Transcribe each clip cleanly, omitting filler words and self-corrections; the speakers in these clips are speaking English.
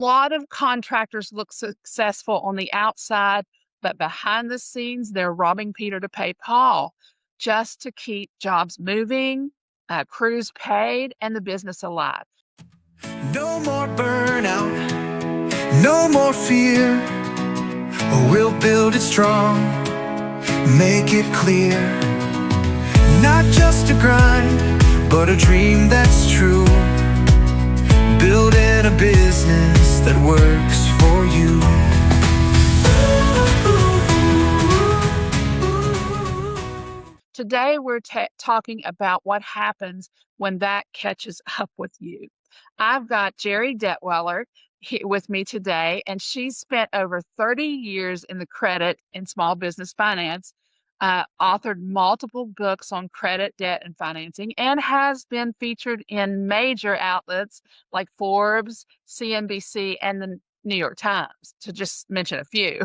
A lot of contractors look successful on the outside, but behind the scenes, they're robbing Peter to pay Paul just to keep jobs moving, crews paid, and the business alive. No more burnout, no more fear. We'll build it strong, make it clear. Not just a grind, but a dream that's true. Building a business that works for you. Today, we're talking about what happens when that catches up with you. I've got Gerri Detweiler with me today, and she's spent over 30 years in the credit and small business finance, authored multiple books on credit, debt, and financing, and has been featured in major outlets like Forbes, CNBC, and the New York Times, to just mention a few.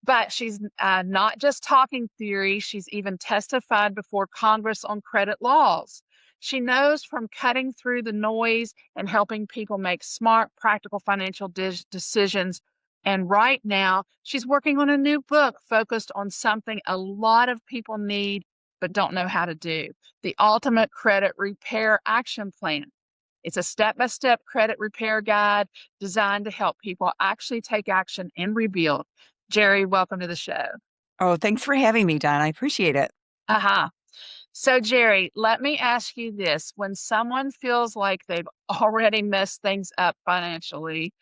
But she's not just talking theory, she's even testified before Congress on credit laws. She knows from cutting through the noise and helping people make smart, practical financial decisions. And right now, she's working on a new book focused on something a lot of people need but don't know how to do: the Ultimate Credit Repair Action Plan. It's a step by step credit repair guide designed to help people actually take action and rebuild. Gerri, welcome to the show. Oh, thanks for having me, Don. I appreciate it. Uh-huh. So, Gerri, let me ask you this. When someone feels like they've already messed things up financially,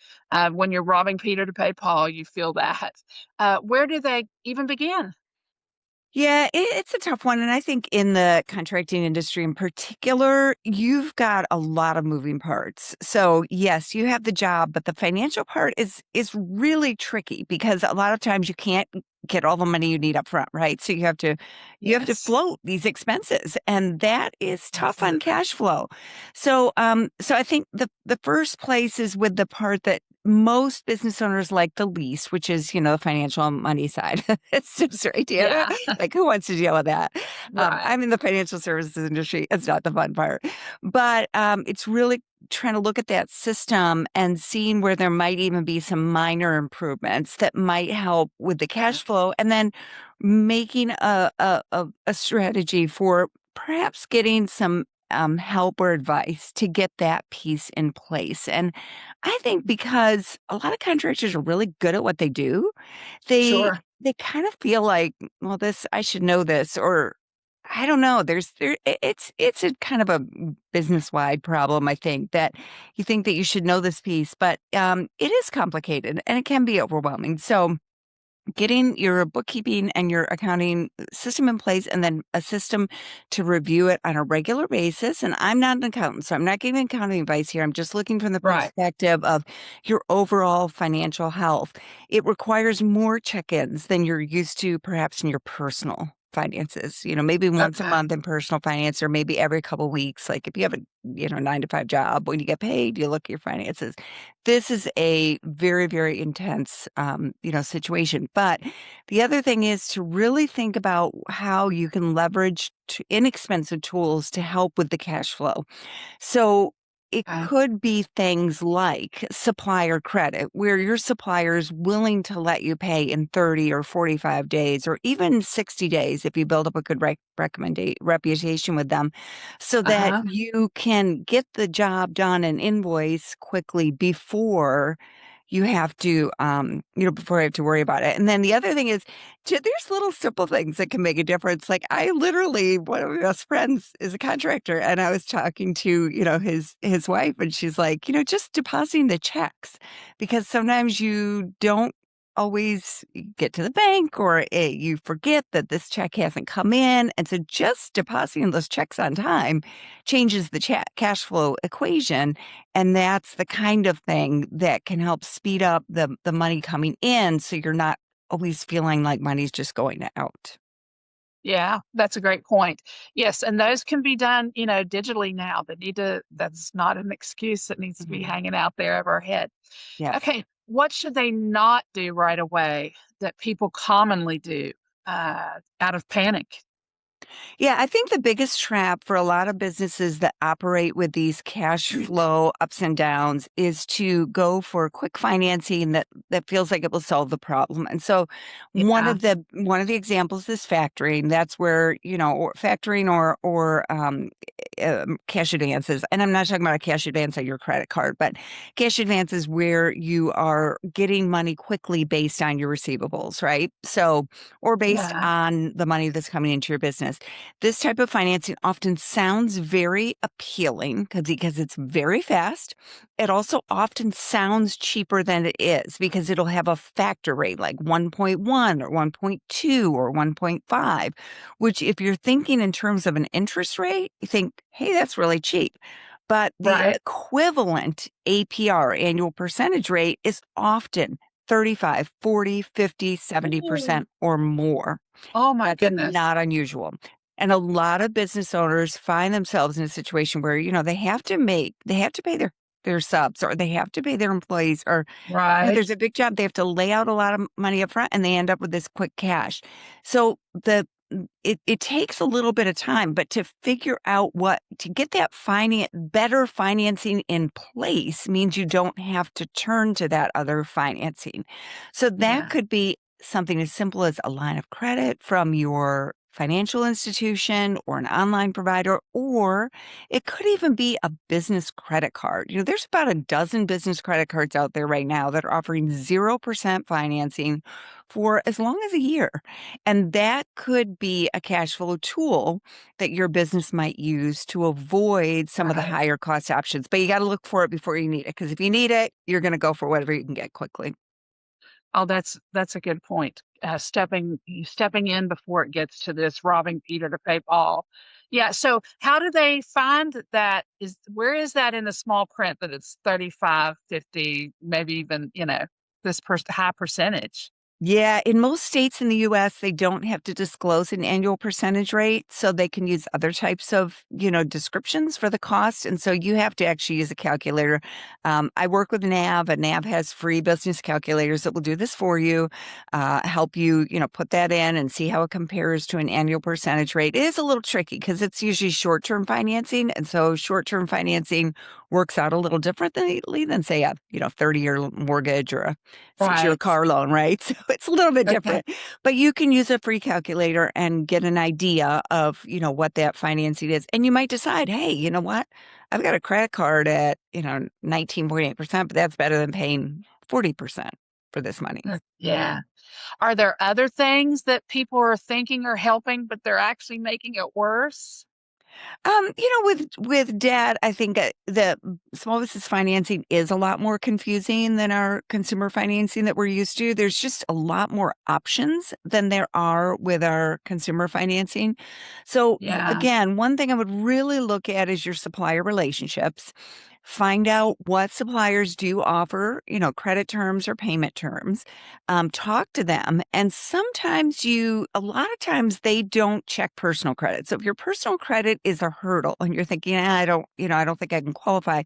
when you're robbing Peter to pay Paul, you feel that. Where do they even begin? Yeah, it's a tough one. And I think in the contracting industry in particular, you've got a lot of moving parts. So yes, you have the job, but the financial part is really tricky because a lot of times you can't get all the money you need up front, right? So you have to Yes, float these expenses, and that is tough on absolutely. cash flow. So I think the first place is with the part that most business owners like the least, which is, the financial money side. It's just right, Deanna. Yeah, Like, who wants to deal with that? right. I'm in the financial services industry. It's not the fun part, but it's really trying to look at that system and seeing where there might even be some minor improvements that might help with the Okay. cash flow, and then making a strategy for perhaps getting some help or advice to get that piece in place. And I think because a lot of contractors are really good at what they do, they Sure. they kind of feel like, well, this I should know this, or I don't know. It's a kind of a business wide problem. I think that you think that you should know this piece, but it is complicated and it can be overwhelming. So getting your bookkeeping and your accounting system in place, and then a system to review it on a regular basis. And I'm not an accountant, so I'm not giving accounting advice here. I'm just looking from the Right. perspective of your overall financial health. It requires more check-ins than you're used to perhaps in your personal finances. Maybe once a Okay. month in personal finance, or maybe every couple weeks. Like if you have a 9 to 5 job, when you get paid, you look at your finances. This is a very, very intense, situation. But the other thing is to really think about how you can leverage inexpensive tools to help with the cash flow. So it Okay. could be things like supplier credit, where your supplier is willing to let you pay in 30 or 45 days, or even 60 days if you build up a good reputation with them, so that Uh-huh. you can get the job done and invoice quickly before you have to, before I have to worry about it. And then the other thing is, there's little simple things that can make a difference. Like one of my best friends is a contractor, and I was talking to, his wife, and she's like, just depositing the checks, because sometimes you don't always get to the bank, or you forget that this check hasn't come in. And so just depositing those checks on time changes the cash flow equation, and that's the kind of thing that can help speed up the money coming in, so you're not always feeling like money's just going out. Yeah, that's a great point. Yes, and those can be done, digitally now. That's not an excuse that needs to be Mhm. hanging out there over our head. Yes. Okay, what should they not do right away that people commonly do out of panic? Yeah, I think the biggest trap for a lot of businesses that operate with these cash flow ups and downs is to go for quick financing that feels like it will solve the problem. And so Yeah, one of the examples is factoring. That's where, or factoring or cash advances. And I'm not talking about a cash advance on your credit card, but cash advances where you are getting money quickly based on your receivables, right? So, or based yeah, on the money that's coming into your business. This type of financing often sounds very appealing because it's very fast. It also often sounds cheaper than it is because it'll have a factor rate like 1.1 or 1.2 or 1.5, which if you're thinking in terms of an interest rate, you think, hey, that's really cheap. But the right. equivalent APR, annual percentage rate, is often 35, 40, 50, Ooh. 70% or more. Oh my That's goodness. not unusual. And a lot of business owners find themselves in a situation where, they have to pay their subs or they have to pay their employees or there's Right, a big job. They have to lay out a lot of money up front and they end up with this quick cash. So it takes a little bit of time, but to figure out what to get that better financing in place means you don't have to turn to that other financing. So that yeah, could be something as simple as a line of credit from your financial institution or an online provider, or it could even be a business credit card. There's about a dozen business credit cards out there right now that are offering 0% financing for as long as a year. And that could be a cash flow tool that your business might use to avoid some of the right. higher cost options. But you got to look for it before you need it. Because if you need it, you're going to go for whatever you can get quickly. Oh, that's a good point. Stepping in before it gets to this robbing Peter to pay Paul. Yeah, so how do they find that where is that in the small print that it's 35, 50, maybe even, this high percentage? Yeah, in most states in the US, they don't have to disclose an annual percentage rate, so they can use other types of, descriptions for the cost, and so you have to actually use a calculator. I work with NAV, and NAV has free business calculators that will do this for you, help you, put that in and see how it compares to an annual percentage rate. It is a little tricky because it's usually short-term financing, and so short-term financing works out a little differently than, say, a, 30-year mortgage or a 6-year Right. car loan, right? So it's a little bit Okay. different, but you can use a free calculator and get an idea of, what that financing is. And you might decide, hey, you know what? I've got a credit card at, 19.8%, but that's better than paying 40% for this money. Yeah. Are there other things that people are thinking are helping, but they're actually making it worse? With debt, I think the small business financing is a lot more confusing than our consumer financing that we're used to. There's just a lot more options than there are with our consumer financing. So Yeah, again, one thing I would really look at is your supplier relationships. Find out what suppliers do offer, credit terms or payment terms. Talk to them. And a lot of times they don't check personal credit. So if your personal credit is a hurdle and you're thinking, I don't think I can qualify. A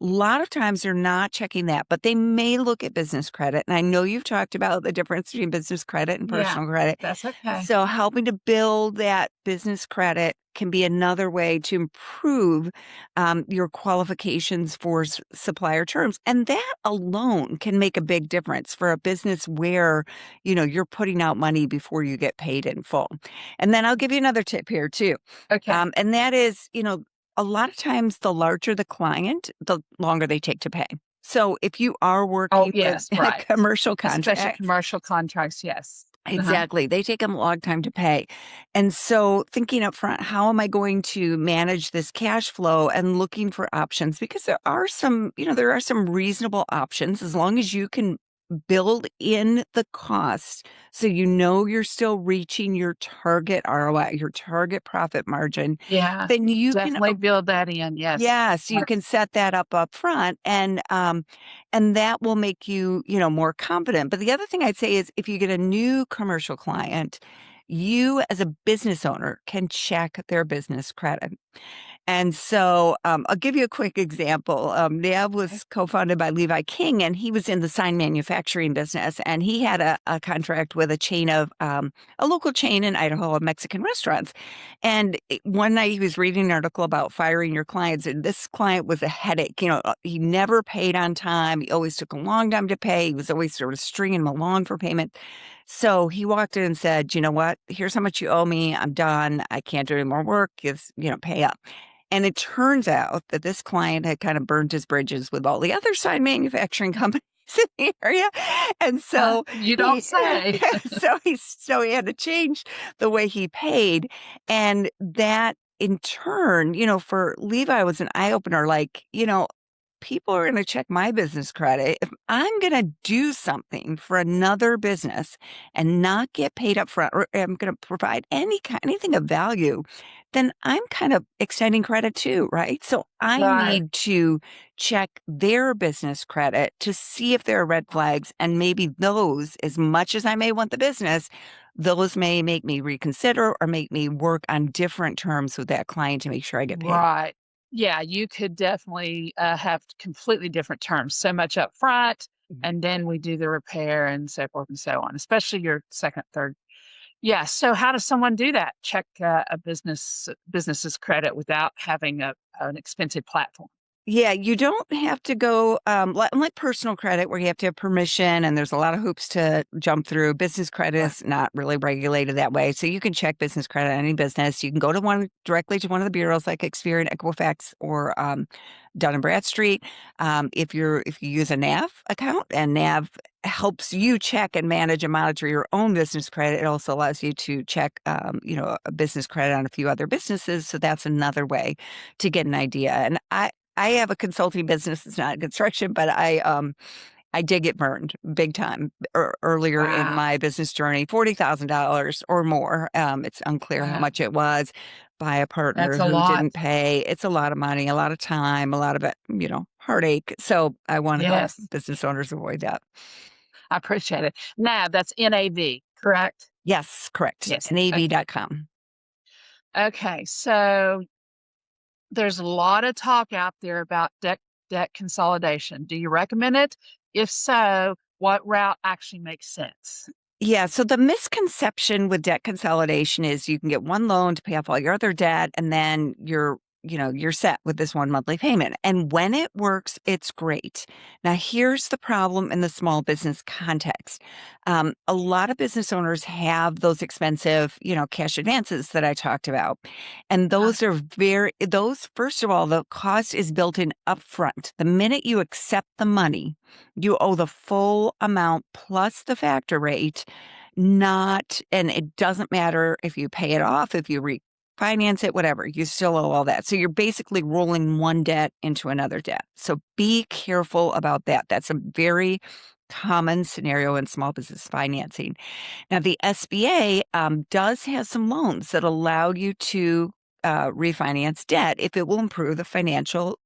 lot of times they're not checking that, but they may look at business credit. And I know you've talked about the difference between business credit and yeah, personal credit. that's okay. So helping to build that business credit can be another way to improve your qualifications for supplier terms. And that alone can make a big difference for a business where, you're putting out money before you get paid in full. And then I'll give you another tip here too. Okay. And that is, a lot of times the larger the client, the longer they take to pay. So if you are Oh, working with yes, right. commercial Especially contracts, commercial contracts, yes. Uh-huh. exactly. They take 'em a long time to pay. And so thinking up front, how am I going to manage this cash flow and looking for options? Because there are some reasonable options as long as you can build in the cost so you're still reaching your target ROI, your target profit margin, Yeah, then you can definitely build that in, yes. yes, you can set that up front and that will make you, more confident. But the other thing I'd say is if you get a new commercial client, you as a business owner can check their business credit. And so I'll give you a quick example. Nav Okay. was co-founded by Levi King, and he was in the sign manufacturing business. And he had a contract with a chain of a local chain in Idaho of Mexican restaurants. And one night he was reading an article about firing your clients, and this client was a headache. He never paid on time. He always took a long time to pay. He was always sort of stringing him along for payment. So he walked in and said, "You know what? Here's how much you owe me. I'm done. I can't do any more work. Pay up." And it turns out that this client had kind of burned his bridges with all the other sign manufacturing companies in the area. And so You don't he say. so he had to change the way he paid. And that in turn, for Levi was an eye opener, like, people are going to check my business credit. If I'm going to do something for another business and not get paid up front, or I'm going to provide anything of value, then I'm kind of extending credit too, right? So I Right. need to check their business credit to see if there are red flags. And maybe those, as much as I may want the business, those may make me reconsider or make me work on different terms with that client to make sure I get paid. Right. Yeah, you could definitely have completely different terms. So much up front, and then we do the repair and so forth and so on, especially your second, third. Yeah. So how does someone do that? Check a business's credit without having an expensive platform. Yeah, you don't have to go like personal credit where you have to have permission and there's a lot of hoops to jump through. Business credit Right. is not really regulated that way. So you can check business credit on any business. You can go to directly to one of the bureaus like Experian, Equifax, or Dun and Bradstreet. If you use a NAV account, and NAV helps you check and manage and monitor your own business credit. It also allows you to check a business credit on a few other businesses. So that's another way to get an idea. And I have a consulting business. It's not construction, but I did get burned big time earlier in Wow. my business journey, $40,000 or more. It's unclear how Wow. much it was, by a That's partner a who lot. didn't pay. It's a lot of money, a lot of time, a lot of it, heartache. So I want to help Yes. business owners avoid that. I appreciate it. Now that's NAV, correct? Yes, correct. Yes. NAV.com. Okay. So there's a lot of talk out there about debt consolidation. Do you recommend it? If so, what route actually makes sense? Yeah. So the misconception with debt consolidation is you can get one loan to pay off all your other debt, and then you're set with this one monthly payment. And when it works, it's great. Now, here's the problem in the small business context. A lot of business owners have those expensive, cash advances that I talked about. And Uh, first of all, the cost is built in upfront. The minute you accept the money, you owe the full amount plus the factor rate, and it doesn't matter if you pay it off, if you refinance it, whatever, you still owe all that. So you're basically rolling one debt into another debt. So be careful about that. That's a very common scenario in small business financing. Now, the SBA does have some loans that allow you to refinance debt if it will improve the financial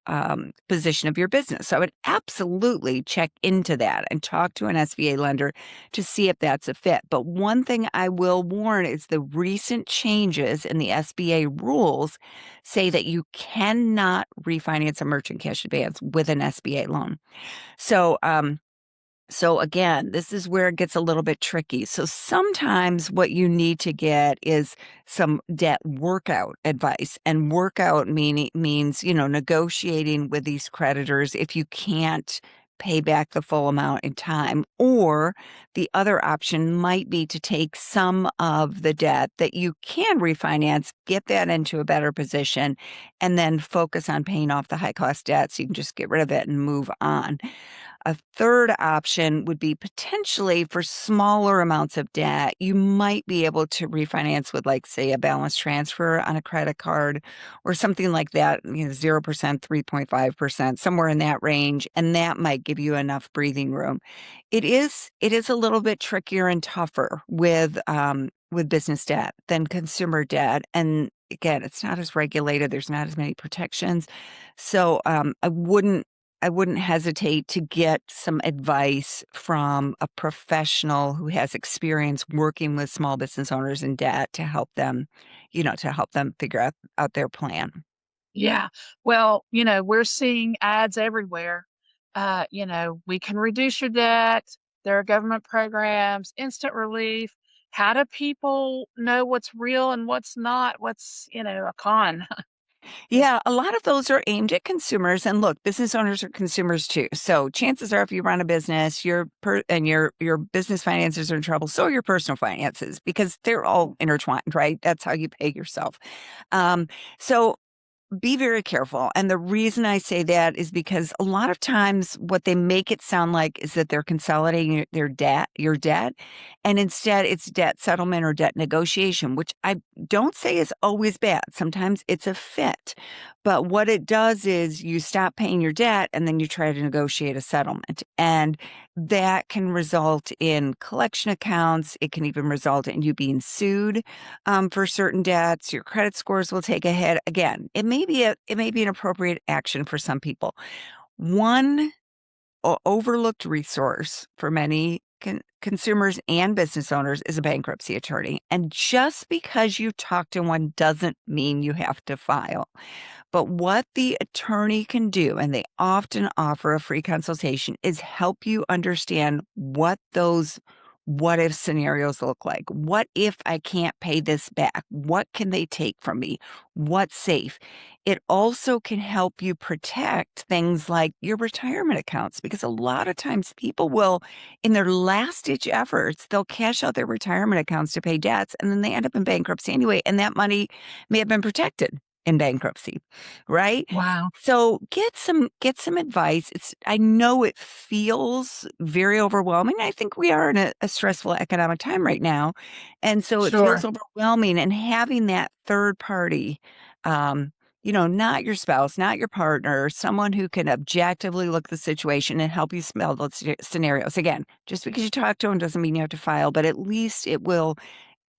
position of your business. So I would absolutely check into that and talk to an SBA lender to see if that's a fit. But one thing I will warn is the recent changes in the SBA rules say that you cannot refinance a merchant cash advance with an SBA loan. So again, this is where it gets a little bit tricky. So sometimes what you need to get is some debt workout advice, and workout means, negotiating with these creditors if you can't pay back the full amount in time. Or the other option might be to take some of the debt that you can refinance, get that into a better position, and then focus on paying off the high cost debt so you can just get rid of it and move on. A third option would be potentially for smaller amounts of debt. You might be able to refinance with, like, say, a balance transfer on a credit card or something like that, 0%, 3.5%, somewhere in that range. And that might give you enough breathing room. It is a little bit trickier and tougher with business debt than consumer debt. And again, it's not as regulated. There's not as many protections. So I wouldn't I wouldn't hesitate to get some advice from a professional who has experience working with small business owners in debt to help them, to help them figure out their plan. Yeah. Well, we're seeing ads everywhere. We can reduce your debt. There are government programs, instant relief. How do people know what's real and what's not? What's, a con? Yeah, a lot of those are aimed at consumers. And look, business owners are consumers too. So chances are, if you run a business, your business finances are in trouble. So are your personal finances, because they're all intertwined, right? That's how you pay yourself. Um, so be very careful. And the reason I say that is because a lot of times what they make it sound like is that they're consolidating your debt, and instead it's debt settlement or debt negotiation, which I don't say is always bad. Sometimes it's a fit. But what it does is you stop paying your debt and then you try to negotiate a settlement. And that can result in collection accounts. It can even result in you being sued for certain debts. Your credit scores will take a hit. Again, it may be an appropriate action for some people. One overlooked resource for many consumers and business owners is a bankruptcy attorney. And just because you talk to one doesn't mean you have to file. But what the attorney can do, and they often offer a free consultation, is help you understand what those what if scenarios look like. What if I can't pay this back? What can they take from me? What's safe? It also can help you protect things like your retirement accounts, because a lot of times people will, in their last ditch efforts, they'll cash out their retirement accounts to pay debts, and then they end up in bankruptcy anyway. And that money may have been protected in bankruptcy, right? Wow. So get some advice. I know it feels very overwhelming. I think we are in a stressful economic time right now. And so it feels Sure. overwhelming. And having that third party, not your spouse, not your partner, someone who can objectively look at the situation and help you smell those scenarios. Again, just because you talk to them doesn't mean you have to file, but at least it will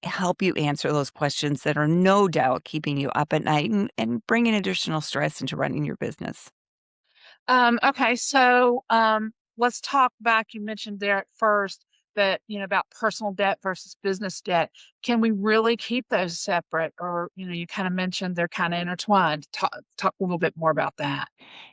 help you answer those questions that are no doubt keeping you up at night and bringing additional stress into running your business. Okay, so let's talk back. You mentioned there at first that, about personal debt versus business debt. Can we really keep those separate? Or, you kind of mentioned they're kind of intertwined. Talk a little bit more about that.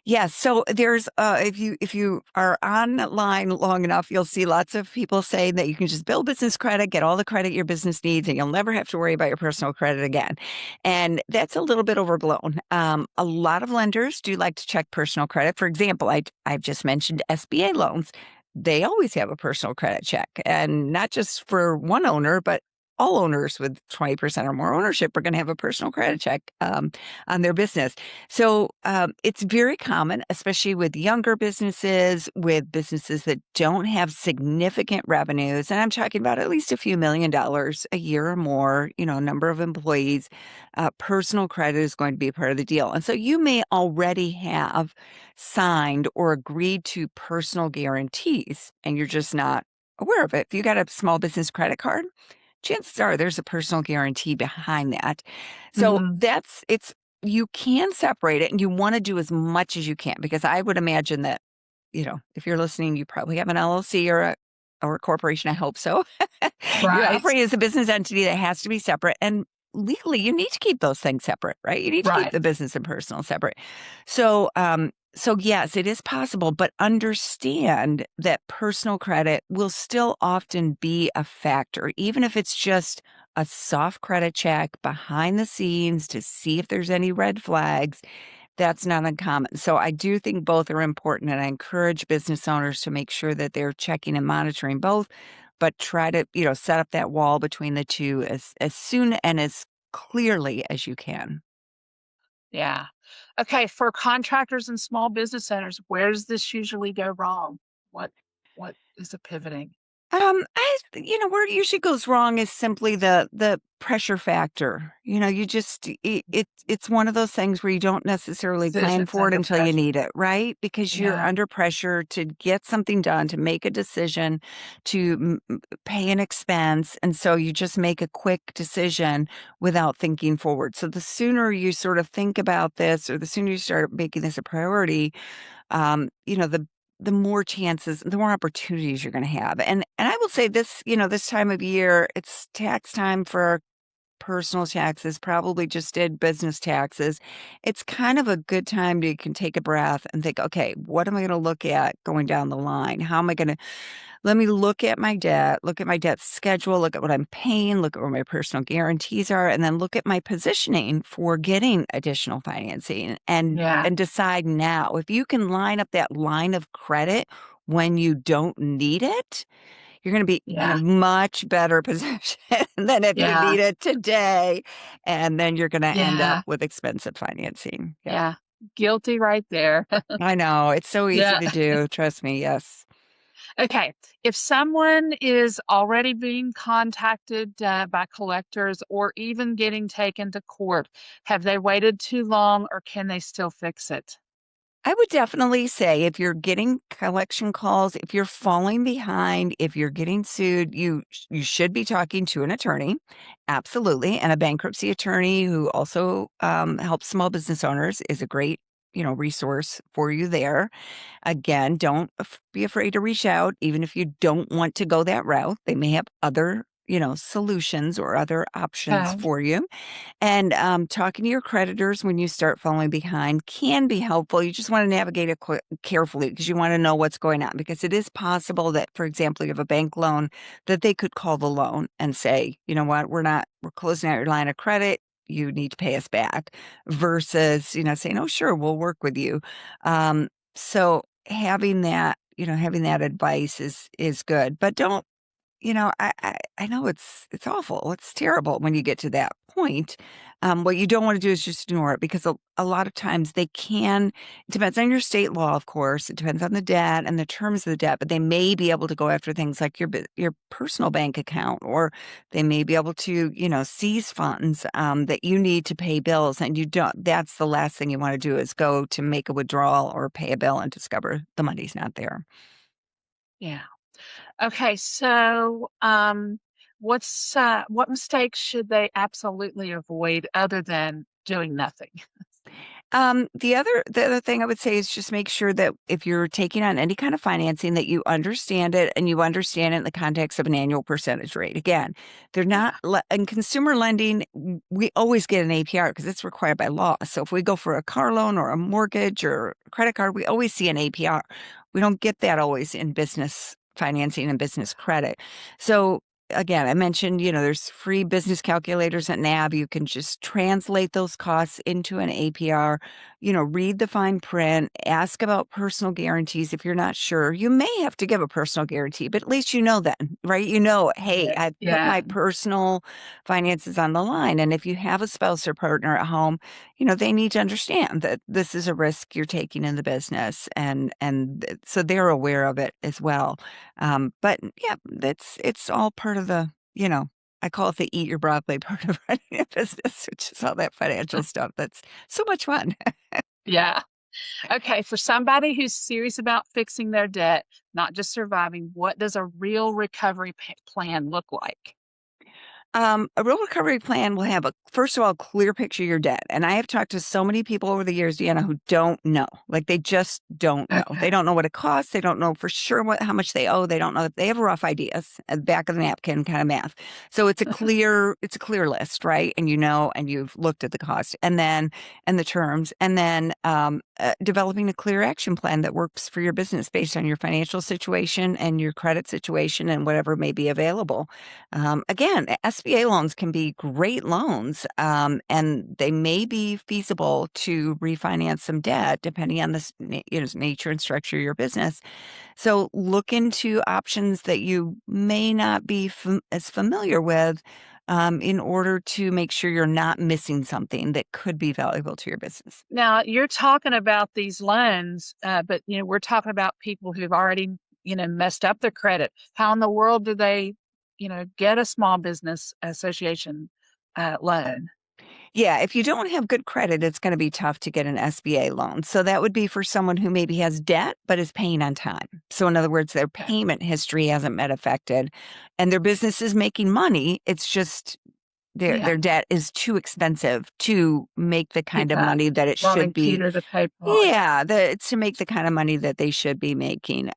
Yes. So there's if you are online long enough, you'll see lots of people saying that you can just build business credit, get all the credit your business needs, and you'll never have to worry about your personal credit again. And that's a little bit overblown. A lot of lenders do like to check personal credit. For example, I've just mentioned SBA loans. They always have a personal credit check, and not just for one owner, but all owners with 20% or more ownership are going to have a personal credit check on their business. So it's very common, especially with younger businesses, with businesses that don't have significant revenues. And I'm talking about at least a few $1 million a year or more, number of employees. Personal credit is going to be a part of the deal. And so you may already have signed or agreed to personal guarantees, and you're just not aware of it. If you got a small business credit card, chances are there's a personal guarantee behind that. So Hmm. you can separate it, and you want to do as much as you can, because I would imagine that, if you're listening, you probably have an LLC or a corporation. I hope so. You're Right. operating as a business entity that has to be separate. And legally, you need to keep those things separate, right? You need to keep Right. the business and personal separate. So yes, it is possible, but understand that personal credit will still often be a factor, even if it's just a soft credit check behind the scenes to see if there's any red flags. That's not uncommon. So I do think both are important, and I encourage business owners to make sure that they're checking and monitoring both, but try to, set up that wall between the two as soon and as clearly as you can. Yeah. Okay, for contractors and small business owners, where does this usually go wrong? What what is the pivoting? Where it usually goes wrong is simply the pressure factor. You just it's one of those things where you don't necessarily plan Decisions for it under until you pressure. need it, right? Because you're Yeah. under pressure to get something done, to make a decision, to pay an expense, and so you just make a quick decision without thinking forward. So the sooner you sort of think about this, or the sooner you start making this a priority, the more chances, the more opportunities you're going to have. And I will say this, this time of year, it's tax time for personal taxes, probably just did business taxes. It's kind of a good time to you can take a breath and think, okay, what am I going to look at going down the line? How am I going to let me look at my debt schedule, look at what I'm paying, look at where my personal guarantees are, and then look at my positioning for getting additional financing Yeah. and decide now. If you can line up that line of credit when you don't need it, you're going to be in a Yeah. much better position than if you Yeah. need it today. And then you're going to end up Yeah. with expensive financing. Yeah. Yeah. Guilty right there. I know. It's so easy Yeah. to do. Trust me. Yes. Okay. If someone is already being contacted by collectors or even getting taken to court, have they waited too long or can they still fix it? I would definitely say if you're getting collection calls, if you're falling behind, if you're getting sued, you should be talking to an attorney, absolutely, and a bankruptcy attorney who also helps small business owners is a great resource for you there. Again, don't be afraid to reach out, even if you don't want to go that route. They may have other solutions or other options Okay. for you. And talking to your creditors when you start falling behind can be helpful. You just want to navigate it carefully because you want to know what's going on. Because it is possible that, for example, you have a bank loan that they could call the loan and say, you know what, we're closing out your line of credit. You need to pay us back versus, saying, oh, sure, we'll work with you. So having that advice is good, but don't I know it's awful. It's terrible when you get to that point. What you don't want to do is just ignore it because a lot of times they can, it depends on your state law, of course. It depends on the debt and the terms of the debt, but they may be able to go after things like your personal bank account, or they may be able to, seize funds that you need to pay bills. And you don't, that's the last thing you want to do is go to make a withdrawal or pay a bill and discover the money's not there. Yeah. Okay. So, what mistakes should they absolutely avoid other than doing nothing? The other thing I would say is just make sure that if you're taking on any kind of financing that you understand it and you understand it in the context of an annual percentage rate. Again, they're not in consumer lending, we always get an APR because it's required by law. So if we go for a car loan or a mortgage or a credit card, we always see an APR. We don't get that always in business financing and business credit. So again, I mentioned, there's free business calculators at NAB. You can just translate those costs into an APR, read the fine print, ask about personal guarantees if you're not sure. You may have to give a personal guarantee, but at least you know then, right? Hey, Yeah. I've put Yeah. my personal finances on the line. And if you have a spouse or partner at home, they need to understand that this is a risk you're taking in the business. And so they're aware of it as well. But yeah, it's all part of I call it the eat your broccoli part of running a business, which is all that financial stuff. That's so much fun. Yeah. Okay. For somebody who's serious about fixing their debt, not just surviving, what does a real recovery plan look like? A real recovery plan will have first of all, clear picture of your debt. And I have talked to so many people over the years, Deanna, who don't know. Like they just don't know. They Okay. don't know what it costs. They don't know for sure how much they owe. They don't know. They have rough ideas at the back of the napkin kind of math. So it's a clear list, right? And and you've looked at the cost and the terms, and then developing a clear action plan that works for your business based on your financial situation and your credit situation and whatever may be available. Again, SBA loans can be great loans, and they may be feasible to refinance some debt depending on the nature and structure of your business. So look into options that you may not be as familiar with in order to make sure you're not missing something that could be valuable to your business. Now, you're talking about these loans, but we're talking about people who've already, messed up their credit. How in the world do they, get a small business association loan? Yeah, if you don't have good credit, it's going to be tough to get an SBA loan. So that would be for someone who maybe has debt but is paying on time. So in other words, their Okay. payment history hasn't been affected and their business is making money. It's just their Yeah, debt is too expensive to make the kind keep of up. money that it should Robbing be. Peter to pay Paul. Yeah. Yeah, to make the kind of money that they should be making.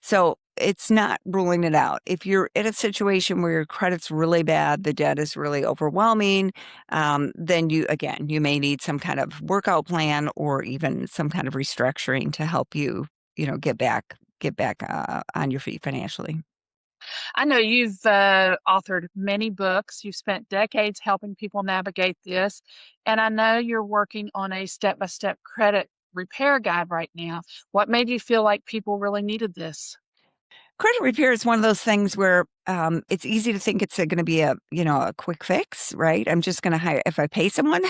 So it's not ruling it out. If you're in a situation where your credit's really bad, the debt is really overwhelming, then you may need some kind of workout plan or even some kind of restructuring to help you, get back on your feet financially. I know you've authored many books. You've spent decades helping people navigate this. And I know you're working on a step by step credit repair guide right now. What made you feel like people really needed this? Credit repair is one of those things where it's easy to think it's going to be a quick fix, right? I'm just going to hire, if I pay someone,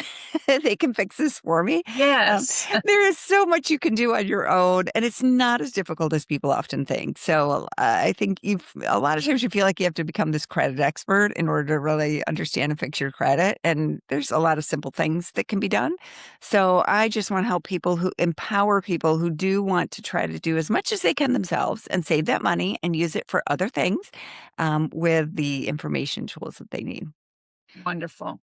they can fix this for me. Um, Yes. there is so much you can do on your own, and it's not as difficult as people often think. So I think a lot of times you feel like you have to become this credit expert in order to really understand and fix your credit. And there's a lot of simple things that can be done. So I just want to help empower people who do want to try to do as much as they can themselves and save that money and use it for other things with the information tools that they need. Wonderful.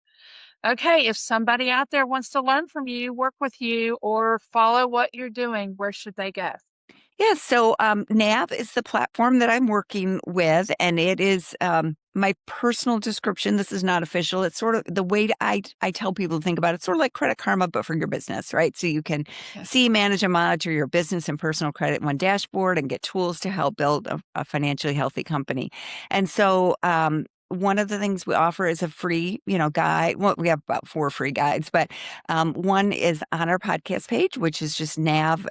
Okay, if somebody out there wants to learn from you, work with you, or follow what you're doing, where should they go? Yeah, so NAV is the platform that I'm working with, and it is my personal description. This is not official. It's sort of the way I tell people to think about it. It's sort of like Credit Karma, but for your business, right? So you can Okay. see, manage, and monitor your business and personal credit in one dashboard and get tools to help build a financially healthy company. And so one of the things we offer is a free, guide. Well, we have about 4 free guides, but one is on our podcast page, which is just nav.com/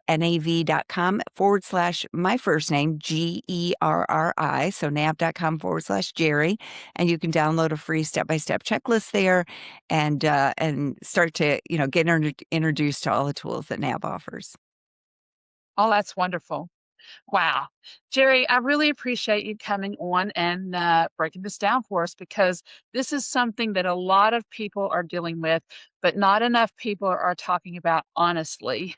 my first name, Gerri. So nav.com/ Gerri. And you can download a free step-by-step checklist there and start to, get introduced to all the tools that NAV offers. Oh, that's wonderful. Wow. Jerry, I really appreciate you coming on and breaking this down for us because this is something that a lot of people are dealing with, but not enough people are talking about honestly.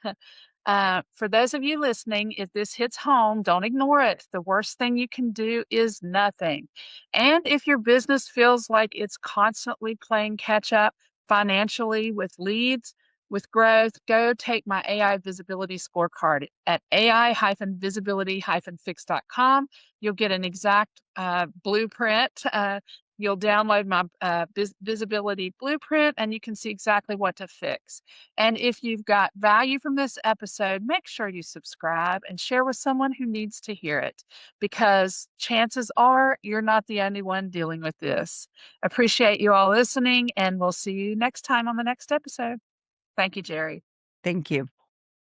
For those of you listening, if this hits home, don't ignore it. The worst thing you can do is nothing. And if your business feels like it's constantly playing catch up financially with leads, with growth, go take my AI visibility scorecard at ai-visibility-fix.com. You'll get an exact blueprint. You'll download my visibility blueprint and you can see exactly what to fix. And if you've got value from this episode, make sure you subscribe and share with someone who needs to hear it because chances are you're not the only one dealing with this. Appreciate you all listening, and we'll see you next time on the next episode. Thank you, Jerry. Thank you.